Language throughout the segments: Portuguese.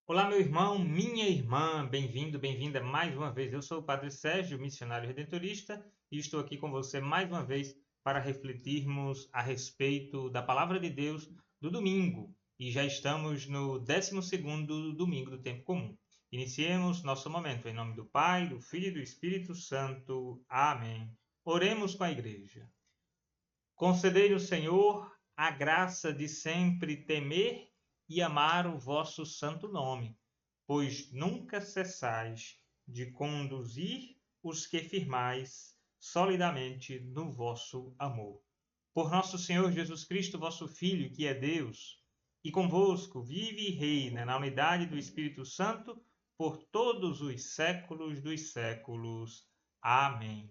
Olá, meu irmão, minha irmã, bem-vindo, bem-vinda mais uma vez. Eu sou o Padre Sérgio, missionário redentorista, e estou aqui com você mais uma vez para refletirmos a respeito da Palavra de Deus do domingo. E já estamos no 12º domingo do tempo comum. Iniciemos nosso momento em nome do Pai, do Filho e do Espírito Santo. Amém. Oremos com a igreja. Concedei-nos, Senhor, a graça de sempre temer e amar o vosso santo nome, pois nunca cessais de conduzir os que firmais solidamente no vosso amor. Por nosso Senhor Jesus Cristo, vosso Filho, que é Deus, e convosco vive e reina na unidade do Espírito Santo, por todos os séculos dos séculos. Amém.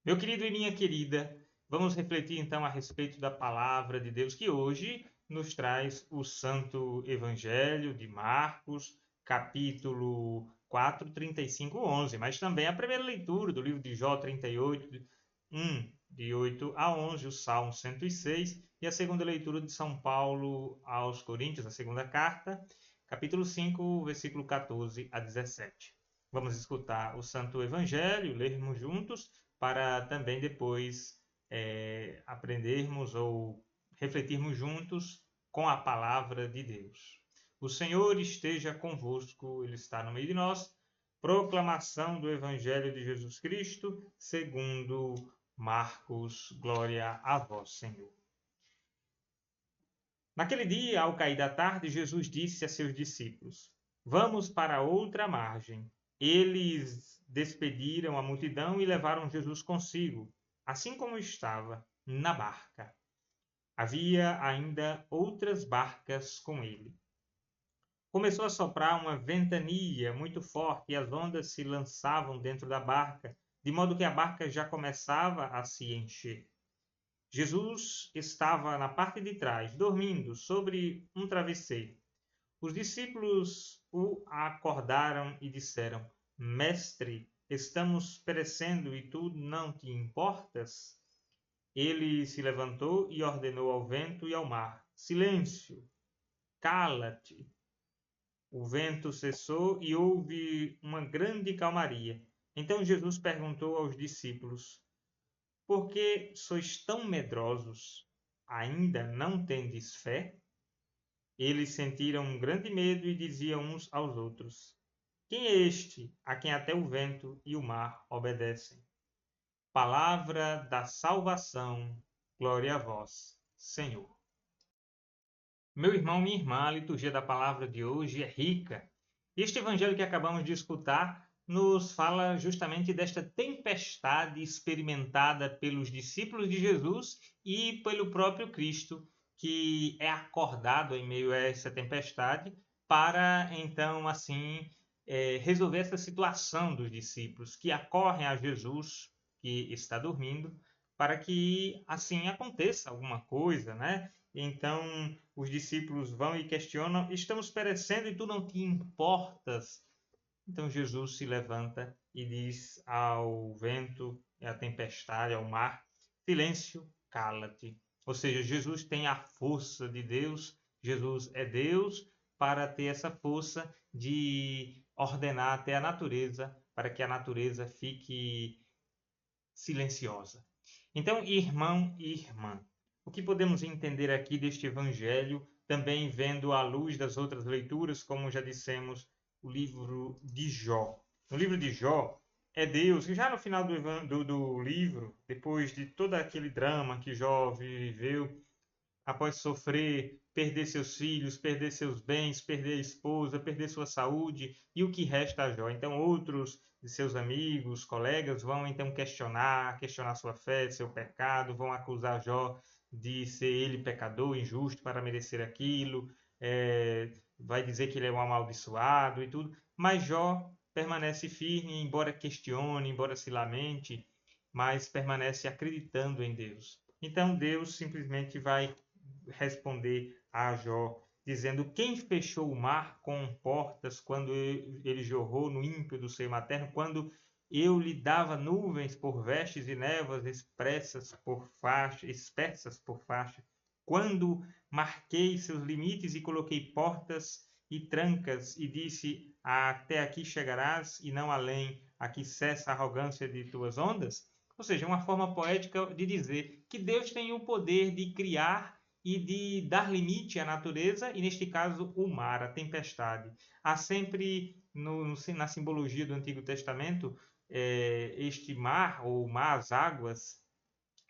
Meu querido e minha querida, vamos refletir então a respeito da palavra de Deus que hoje nos traz o Santo Evangelho de Marcos, capítulo 4, 35, 11, mas também a primeira leitura do livro de Jó 38, de 8 a 11, o Salmo 106, e a segunda leitura de São Paulo aos Coríntios, a segunda carta, capítulo 5, versículo 14 a 17. Vamos escutar o Santo Evangelho, lermos juntos, para também depois aprendermos ou refletirmos juntos com a palavra de Deus. O Senhor esteja convosco, Ele está no meio de nós. Proclamação do Evangelho de Jesus Cristo, segundo Marcos. Glória a vós, Senhor. Naquele dia, ao cair da tarde, Jesus disse a seus discípulos: Vamos para outra margem. Eles despediram a multidão e levaram Jesus consigo, assim como estava, na barca. Havia ainda outras barcas com ele. Começou a soprar uma ventania muito forte e as ondas se lançavam dentro da barca, de modo que a barca já começava a se encher. Jesus estava na parte de trás, dormindo sobre um travesseiro. Os discípulos o acordaram e disseram: Mestre, estamos perecendo e tu não te importas? Ele se levantou e ordenou ao vento e ao mar: Silêncio, cala-te. O vento cessou e houve uma grande calmaria. Então Jesus perguntou aos discípulos: Por que sois tão medrosos? Ainda não tendes fé? Eles sentiram um grande medo e diziam uns aos outros: Quem é este a quem até o vento e o mar obedecem? Palavra da salvação. Glória a vós, Senhor. Meu irmão, minha irmã, a liturgia da palavra de hoje é rica. Este evangelho que acabamos de escutar nos fala justamente desta tempestade experimentada pelos discípulos de Jesus e pelo próprio Cristo, que é acordado em meio a essa tempestade para, então, assim, resolver essa situação dos discípulos que acorrem a Jesus, que está dormindo, para que, assim, aconteça alguma coisa, né? Então, os discípulos vão e questionam: Estamos perecendo e tu não te importas? Então, Jesus se levanta e diz ao vento, à tempestade, ao mar: Silêncio, cala-te. Ou seja, Jesus tem a força de Deus, Jesus é Deus para ter essa força de ordenar até a natureza, para que a natureza fique silenciosa. Então, irmão e irmã, o que podemos entender aqui deste evangelho, também vendo à luz das outras leituras, como já dissemos, o livro de Jó. No livro de Jó, é Deus que já no final do livro, depois de todo aquele drama que Jó viveu, após sofrer, perder seus filhos, perder seus bens, perder a esposa, perder sua saúde e o que resta a Jó. Então outros de seus amigos, colegas vão então questionar sua fé, seu pecado, vão acusar Jó de ser ele pecador, injusto para merecer aquilo, vai dizer que ele é um amaldiçoado e tudo, mas Jó permanece firme, embora questione, embora se lamente, mas permanece acreditando em Deus. Então Deus simplesmente vai responder a Jó, dizendo: Quem fechou o mar com portas quando ele jorrou no ímpio do seio materno, quando eu lhe dava nuvens por vestes e névoas espessas por faixa, quando marquei seus limites e coloquei portas e trancas, e disse: até aqui chegarás e não além, aqui cessa a arrogância de tuas ondas? Ou seja, uma forma poética de dizer que Deus tem o poder de criar e de dar limite à natureza, e neste caso o mar, a tempestade. Há sempre na simbologia do Antigo Testamento este mar, ou mar, as águas,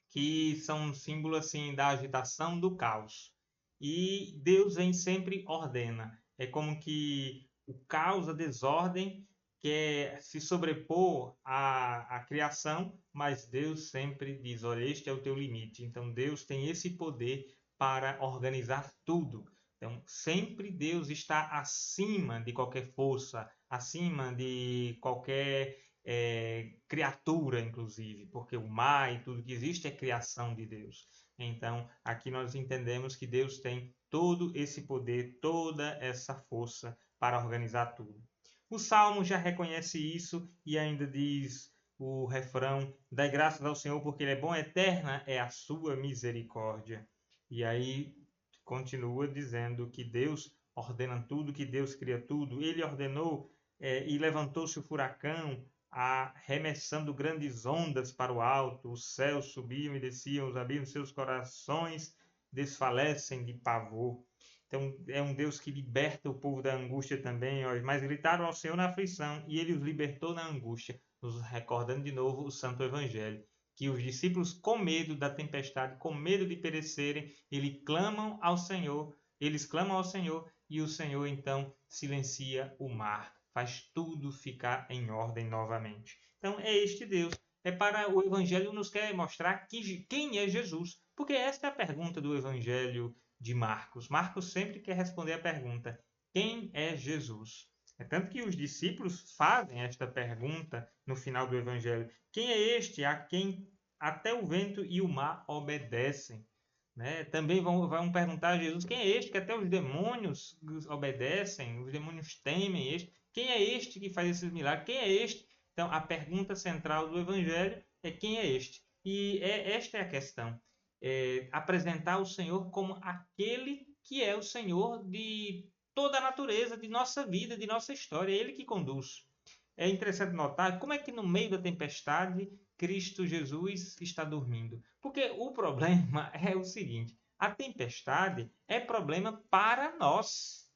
que são um símbolo assim da agitação, do caos. E Deus vem sempre ordena. É como que o caos, a desordem, quer se sobrepor à criação, mas Deus sempre diz: olha, este é o teu limite. Então Deus tem esse poder para organizar tudo. Então, sempre Deus está acima de qualquer força, acima de qualquer criatura, inclusive, porque o mar e tudo que existe é criação de Deus. Então, aqui nós entendemos que Deus tem todo esse poder, toda essa força para organizar tudo. O Salmo já reconhece isso e ainda diz o refrão: dai graças ao Senhor porque Ele é bom, eterna é a sua misericórdia. E aí continua dizendo que Deus ordena tudo, que Deus cria tudo. Ele ordenou e levantou-se o furacão, arremessando grandes ondas para o alto. Os céus subiam e desciam, os abismos de seus corações desfalecem de pavor. Então, é um Deus que liberta o povo da angústia também. Ó. Mas gritaram ao Senhor na aflição e Ele os libertou na angústia. Nos recordando de novo o Santo Evangelho. Que os discípulos, com medo da tempestade, com medo de perecerem, eles clamam ao Senhor e o Senhor então silencia o mar, faz tudo ficar em ordem novamente. Então é este Deus. É para o Evangelho nos quer mostrar quem é Jesus, porque esta é a pergunta do Evangelho de Marcos. Marcos sempre quer responder a pergunta: quem é Jesus? É tanto que os discípulos fazem esta pergunta no final do Evangelho: quem é este a quem até o vento e o mar obedecem? Né? Também vão perguntar a Jesus: quem é este que até os demônios obedecem, os demônios temem este? Quem é este que faz esses milagres? Quem é este? Então, a pergunta central do Evangelho é: quem é este? E esta é a questão. Apresentar o Senhor como aquele que é o Senhor de toda a natureza, de nossa vida, de nossa história. É Ele que conduz. É interessante notar como é que no meio da tempestade Cristo Jesus está dormindo. Porque o problema é o seguinte: a tempestade é problema para nós.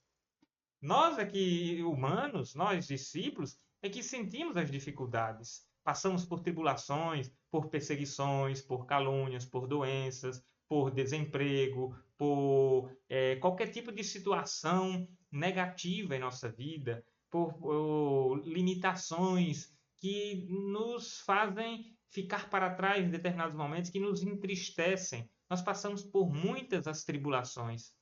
Nós aqui, humanos, nós discípulos, é que sentimos as dificuldades. Passamos por tribulações, por perseguições, por calúnias, por doenças, por desemprego, por qualquer tipo de situação negativa em nossa vida, por limitações que nos fazem ficar para trás em determinados momentos, que nos entristecem. Nós passamos por muitas as tribulações.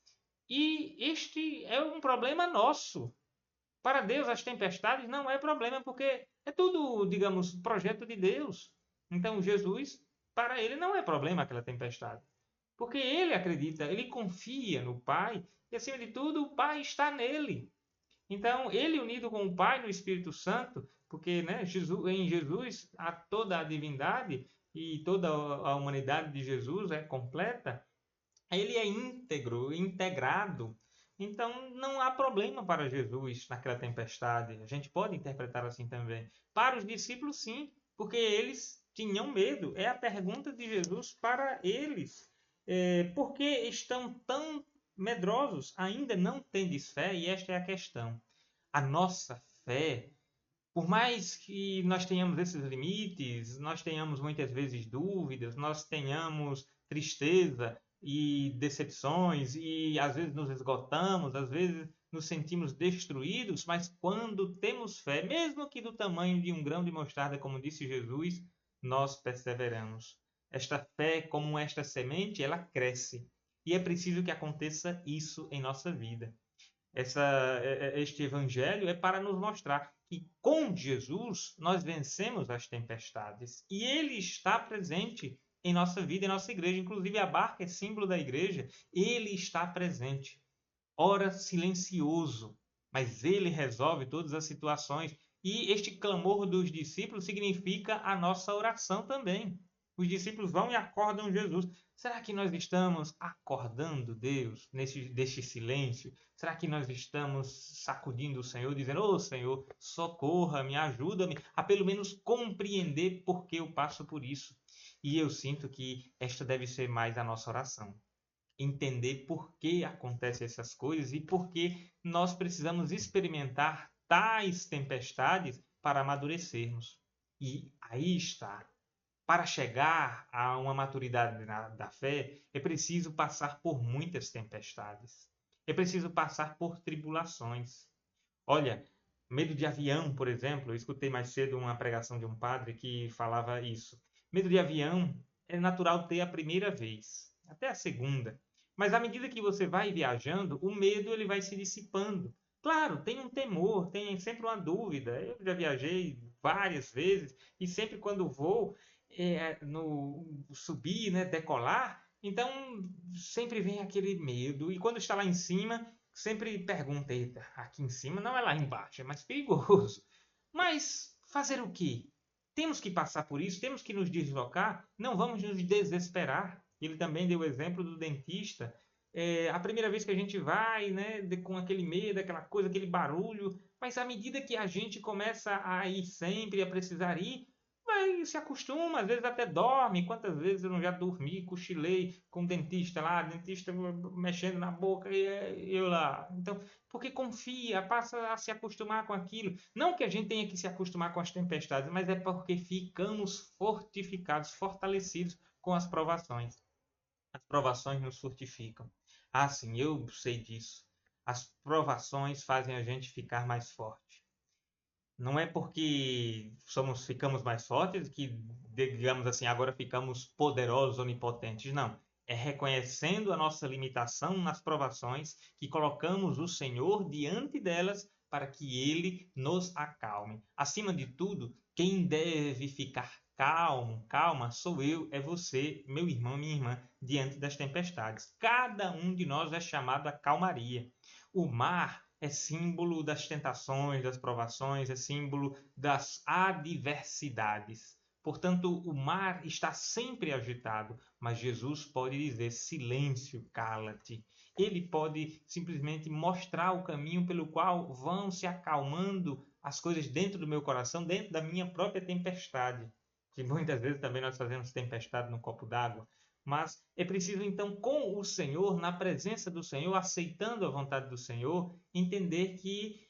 E este é um problema nosso. Para Deus, as tempestades não é problema, porque é tudo, digamos, projeto de Deus. Então, Jesus, para ele, não é problema aquela tempestade. Porque ele acredita, ele confia no Pai, e acima de tudo, o Pai está nele. Então, ele unido com o Pai no Espírito Santo, porque né, em Jesus há toda a divindade e toda a humanidade de Jesus é completa, ele é íntegro, integrado. Então não há problema para Jesus naquela tempestade. A gente pode interpretar assim também. Para os discípulos, sim, porque eles tinham medo. É a pergunta de Jesus para eles. Por que estão tão medrosos? Ainda não tendes fé? E esta é a questão. A nossa fé, por mais que nós tenhamos esses limites, nós tenhamos muitas vezes dúvidas, nós tenhamos tristeza e decepções e às vezes nos esgotamos, às vezes nos sentimos destruídos, mas quando temos fé, mesmo que do tamanho de um grão de mostarda, como disse Jesus, nós perseveramos. Esta fé, como esta semente, ela cresce. E é preciso que aconteça isso em nossa vida. Este evangelho é para nos mostrar que com Jesus nós vencemos as tempestades e ele está presente em nossa vida, em nossa igreja. Inclusive a barca é símbolo da igreja. Ele está presente. Ora silencioso, mas ele resolve todas as situações. E este clamor dos discípulos significa a nossa oração também. Os discípulos vão e acordam Jesus. Será que nós estamos acordando Deus deste silêncio? Será que nós estamos sacudindo o Senhor, dizendo: Ô Senhor, socorra-me, ajuda-me a pelo menos compreender por que eu passo por isso? E eu sinto que esta deve ser mais a nossa oração. Entender por que acontecem essas coisas e por que nós precisamos experimentar tais tempestades para amadurecermos. E aí está. Para chegar a uma maturidade da fé, é preciso passar por muitas tempestades. É preciso passar por tribulações. Olha, medo de avião, por exemplo, eu escutei mais cedo uma pregação de um padre que falava isso. Medo de avião é natural ter a primeira vez, até a segunda. Mas à medida que você vai viajando, o medo ele vai se dissipando. Claro, tem um temor, tem sempre uma dúvida. Eu já viajei várias vezes e sempre quando vou no subir, né, decolar, então sempre vem aquele medo. E quando está lá em cima, sempre pergunta: eita, aqui em cima não é lá embaixo, é mais perigoso. Mas fazer o quê? Temos que passar por isso, temos que nos deslocar, não vamos nos desesperar. Ele também deu o exemplo do dentista. A primeira vez que a gente vai, né, com aquele medo, aquela coisa, aquele barulho, mas à medida que a gente começa a ir sempre, a precisar ir, vai, se acostuma, às vezes até dorme. Quantas vezes eu não já dormi, cochilei com o dentista lá, dentista mexendo na boca e eu lá. Então, porque confia, passa a se acostumar com aquilo. Não que a gente tenha que se acostumar com as tempestades, mas é porque ficamos fortificados, fortalecidos com as provações. As provações nos fortificam. Ah, sim, eu sei disso. As provações fazem a gente ficar mais forte. Não é porque ficamos mais fortes que, digamos assim, agora ficamos poderosos, onipotentes. Não. É reconhecendo a nossa limitação nas provações que colocamos o Senhor diante delas para que Ele nos acalme. Acima de tudo, quem deve ficar calmo, calma, sou eu, é você, meu irmão, minha irmã, diante das tempestades. Cada um de nós é chamado à calmaria. O mar é símbolo das tentações, das provações, é símbolo das adversidades. Portanto, o mar está sempre agitado, mas Jesus pode dizer: silêncio, cala-te. Ele pode simplesmente mostrar o caminho pelo qual vão se acalmando as coisas dentro do meu coração, dentro da minha própria tempestade. Que muitas vezes também nós fazemos tempestade no copo d'água. Mas é preciso, então, com o Senhor, na presença do Senhor, aceitando a vontade do Senhor, entender que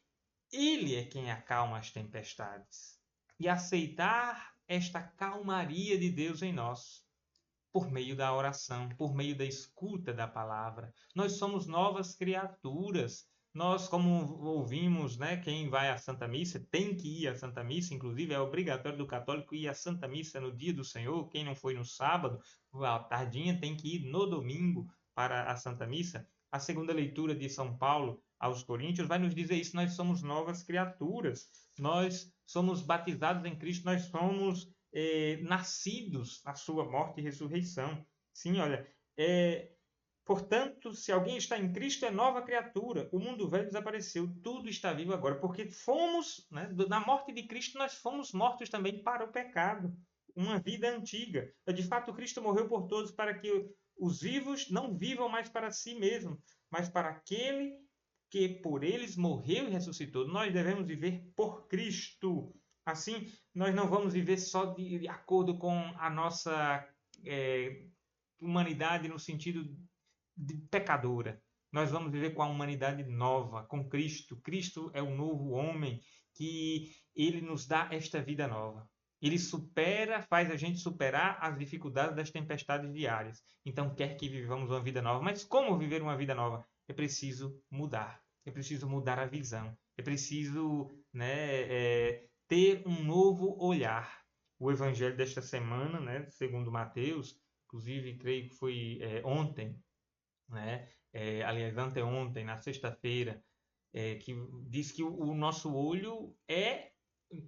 Ele é quem acalma as tempestades. E aceitar esta calmaria de Deus em nós, por meio da oração, por meio da escuta da palavra. Nós somos novas criaturas. Nós, como ouvimos, né, quem vai à Santa Missa tem que ir à Santa Missa, inclusive é obrigatório do católico ir à Santa Missa no dia do Senhor. Quem não foi no sábado, à tardinha, tem que ir no domingo para a Santa Missa. A segunda leitura de São Paulo aos Coríntios vai nos dizer isso: nós somos novas criaturas, nós somos batizados em Cristo, nós somos nascidos na sua morte e ressurreição. Sim, olha, portanto, se alguém está em Cristo, é nova criatura. O mundo velho desapareceu, tudo está vivo agora, porque fomos, né, na morte de Cristo, nós fomos mortos também para o pecado, uma vida antiga. De fato, Cristo morreu por todos para que os vivos não vivam mais para si mesmos, mas para aquele que por eles morreu e ressuscitou. Nós devemos viver por Cristo. Assim, nós não vamos viver só de acordo com a nossa humanidade no sentido de pecadora. Nós vamos viver com a humanidade nova, com Cristo. Cristo é o novo homem que ele nos dá esta vida nova. Ele faz a gente superar as dificuldades das tempestades diárias. Então quer que vivamos uma vida nova. Mas como viver uma vida nova? É preciso mudar. É preciso mudar a visão. É preciso, né, ter um novo olhar. O evangelho desta semana, né, segundo Mateus, inclusive creio que foi ontem, né, aliás, anteontem, na sexta-feira, que diz que o nosso olho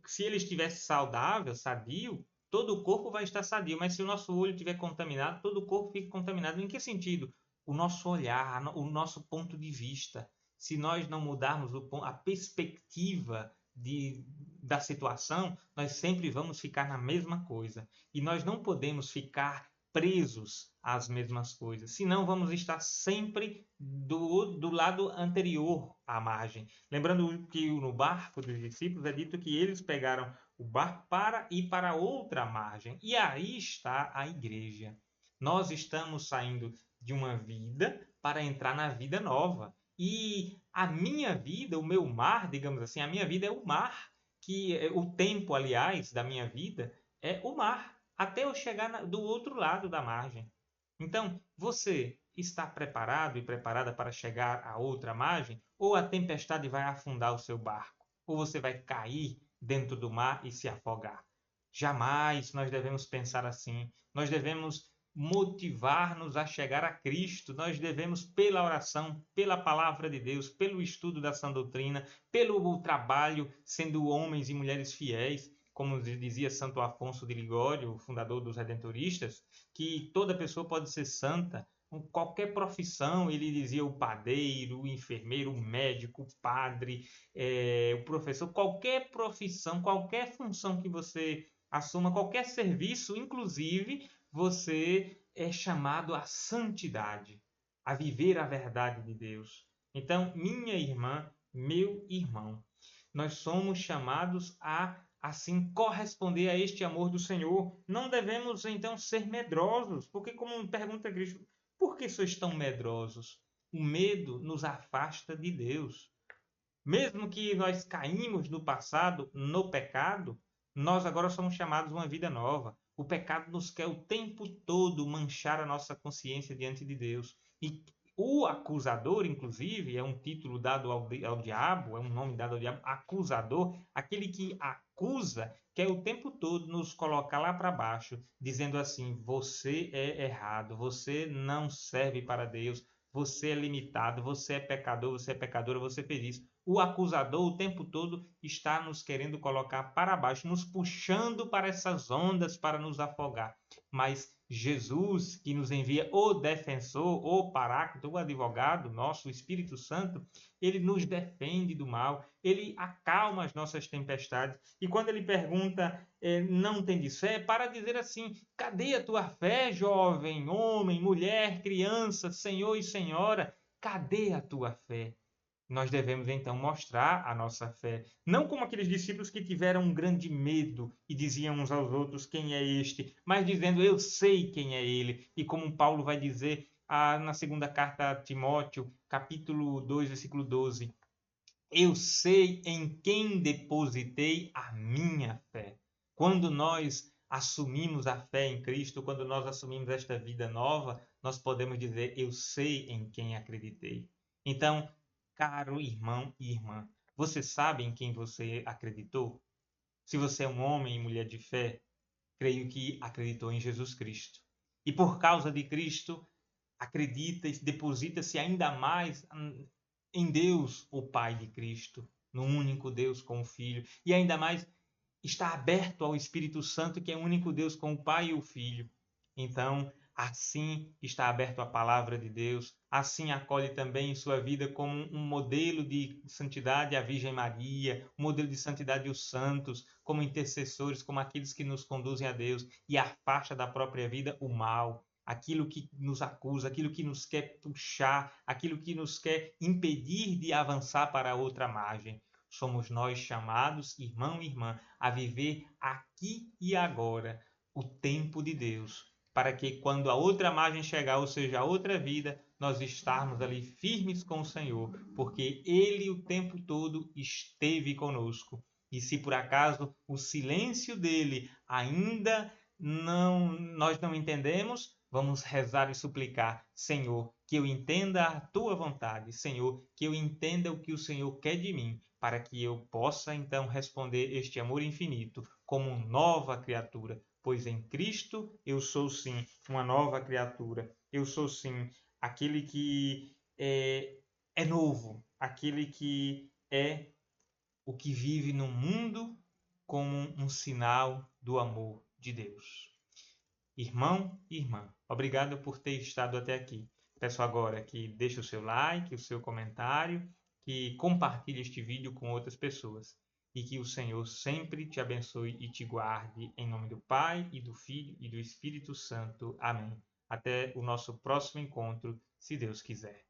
se ele estivesse saudável, sadio, todo o corpo vai estar sadio, mas se o nosso olho estiver contaminado, todo o corpo fica contaminado. Em que sentido? O nosso olhar, o nosso ponto de vista. Se nós não mudarmos a perspectiva da situação, nós sempre vamos ficar na mesma coisa. E nós não podemos ficar presos às mesmas coisas, senão vamos estar sempre do lado anterior à margem. Lembrando que no barco dos discípulos é dito que eles pegaram o barco para ir para outra margem. E aí está a igreja. Nós estamos saindo de uma vida para entrar na vida nova. E a minha vida, o meu mar, digamos assim, a minha vida é o mar, que o tempo, aliás, da minha vida é o mar, até eu chegar do outro lado da margem. Então, você está preparado e preparada para chegar à outra margem? Ou a tempestade vai afundar o seu barco? Ou você vai cair dentro do mar e se afogar? Jamais nós devemos pensar assim. Nós devemos motivar-nos a chegar a Cristo. Nós devemos, pela oração, pela palavra de Deus, pelo estudo da sã doutrina, pelo trabalho, sendo homens e mulheres fiéis, como dizia Santo Afonso de Ligório, o fundador dos Redentoristas, que toda pessoa pode ser santa, qualquer profissão. Ele dizia o padeiro, o enfermeiro, o médico, o padre, o professor, qualquer profissão, qualquer função que você assuma, qualquer serviço, inclusive você é chamado à santidade, a viver a verdade de Deus. Então, minha irmã, meu irmão, nós somos chamados a assim corresponder a este amor do Senhor. Não devemos então ser medrosos, porque como pergunta Cristo, por que sois tão medrosos? O medo nos afasta de Deus. Mesmo que nós caímos no passado, no pecado, nós agora somos chamados a uma vida nova. O pecado nos quer o tempo todo manchar a nossa consciência diante de Deus. E o acusador, inclusive, é um título dado ao diabo, é um nome dado ao diabo, acusador, aquele que acusa, quer o tempo todo nos colocar lá para baixo, dizendo assim: você é errado, você não serve para Deus, você é limitado, você é pecador, você é pecadora, você fez isso. O acusador o tempo todo está nos querendo colocar para baixo, nos puxando para essas ondas para nos afogar. Mas Jesus, que nos envia o defensor, o paráclito, o advogado nosso, o Espírito Santo, ele nos defende do mal, ele acalma as nossas tempestades. E quando ele pergunta, não tendes fé, para dizer assim: cadê a tua fé, jovem, homem, mulher, criança, senhor e senhora? Cadê a tua fé? Nós devemos então mostrar a nossa fé, não como aqueles discípulos que tiveram um grande medo e diziam uns aos outros: quem é este? Mas dizendo: eu sei quem é ele. E como Paulo vai dizer na segunda carta a Timóteo, capítulo 2, versículo 12: eu sei em quem depositei a minha fé. Quando nós assumimos a fé em Cristo, quando nós assumimos esta vida nova, nós podemos dizer: eu sei em quem acreditei. Então, caro irmão e irmã, você sabe em quem você acreditou? Se você é um homem e mulher de fé, creio que acreditou em Jesus Cristo. E por causa de Cristo, acredita e deposita-se ainda mais em Deus, o Pai de Cristo, no único Deus com o Filho, e ainda mais está aberto ao Espírito Santo, que é o único Deus com o Pai e o Filho. Então, assim está aberto a palavra de Deus, assim acolhe também em sua vida como um modelo de santidade a Virgem Maria, um modelo de santidade os santos, como intercessores, como aqueles que nos conduzem a Deus, e afasta da própria vida o mal, aquilo que nos acusa, aquilo que nos quer puxar, aquilo que nos quer impedir de avançar para outra margem. Somos nós chamados, irmão e irmã, a viver aqui e agora o tempo de Deus, para que quando a outra margem chegar, ou seja, a outra vida, nós estarmos ali firmes com o Senhor, porque Ele o tempo todo esteve conosco. E se por acaso o silêncio dele ainda nós não entendemos, vamos rezar e suplicar: Senhor, que eu entenda a tua vontade, Senhor, que eu entenda o que o Senhor quer de mim, para que eu possa então responder este amor infinito como nova criatura, pois em Cristo eu sou sim uma nova criatura, eu sou sim aquele que é novo, aquele que é o que vive no mundo como um sinal do amor de Deus. Irmão e irmã, obrigado por ter estado até aqui. Peço agora que deixe o seu like, o seu comentário, que compartilhe este vídeo com outras pessoas. e que o Senhor sempre te abençoe e te guarde, em nome do Pai, e do Filho, e do Espírito Santo. Amém. Até o nosso próximo encontro, se Deus quiser.